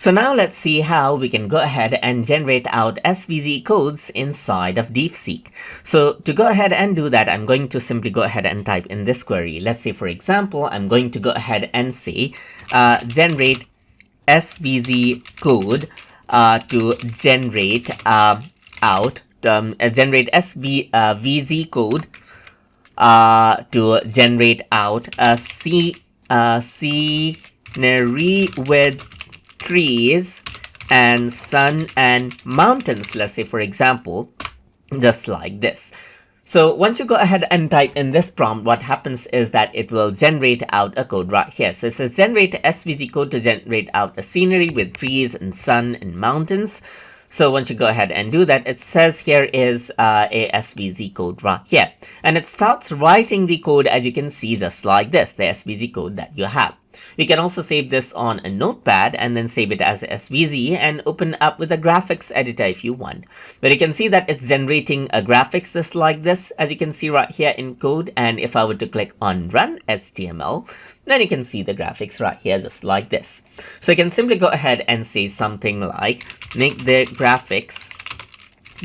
So now let's see how we can go ahead and generate out SVG codes inside of DeepSeek. So to go ahead and do that, I'm going to simply go ahead and type in this query. Let's say, for example, I'm going to go ahead and say generate SVG code to generate generate SVG code to generate out a scenery with trees and sun and mountains, let's say, for example, just like this. So once you go ahead and type in this prompt, what happens is that it will generate out a code right here. So it says generate SVG code to generate out a scenery with trees and sun and mountains. So once you go ahead and do that, it says here is a SVG code right here. And it starts writing the code, as you can see, just like this, the SVG code that you have. You can also save this on a notepad and then save it as SVG and open up with a graphics editor if you want. But you can see that it's generating a graphics just like this, as you can see right here in code. And if I were to click on run HTML, then you can see the graphics right here just like this. So you can simply go ahead and say something like make the graphics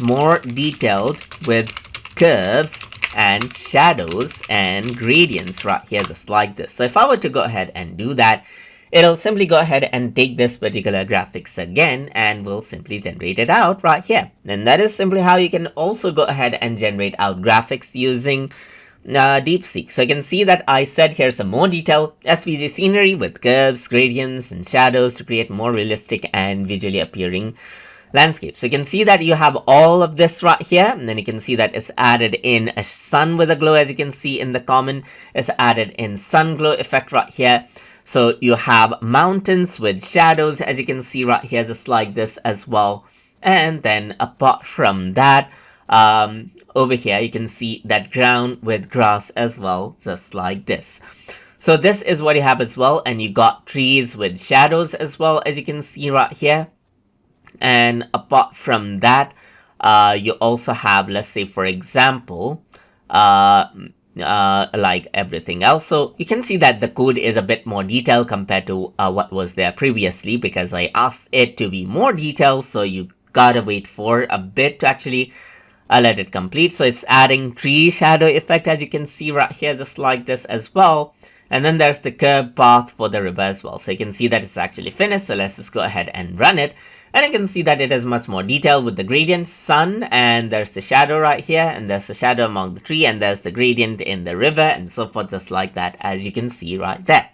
more detailed with curves and shadows and gradients right here just like this. So if I were to go ahead and do that, it'll simply go ahead and take this particular graphics again and will simply generate it out right here. And that is simply how you can also go ahead and generate out graphics using DeepSeek. So you can see that I said here's some more detail SVG scenery with curves, gradients, and shadows to create more realistic and visually appearing landscape. So you can see that you have all of this right here, and then you can see that it's added in a sun with a glow, as you can see in the comment. It's added in sun glow effect right here. So you have mountains with shadows, as you can see right here, just like this as well. And then apart from that, over here you can see that ground with grass as well, just like this. So this is what you have as well, and you got trees with shadows as well, as you can see right here. And apart from that, you also have, let's say, for example, like everything else. So you can see that the code is a bit more detailed compared to what was there previously, because I asked it to be more detailed. So you gotta wait for a bit to actually let it complete. So it's adding tree shadow effect, as you can see right here, just like this as well. And then there's the curve path for the river as well. So you can see that it's actually finished. So let's just go ahead and run it. And you can see that it is much more detailed with the gradient sun, and there's the shadow right here, and there's the shadow among the tree, and there's the gradient in the river, and so forth, just like that, as you can see right there.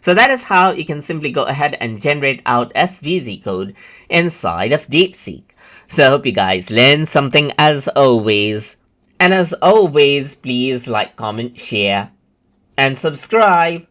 So that is how you can simply go ahead and generate out SVG code inside of DeepSeek. So I hope you guys learned something as always. And as always, please like, comment, share, and subscribe.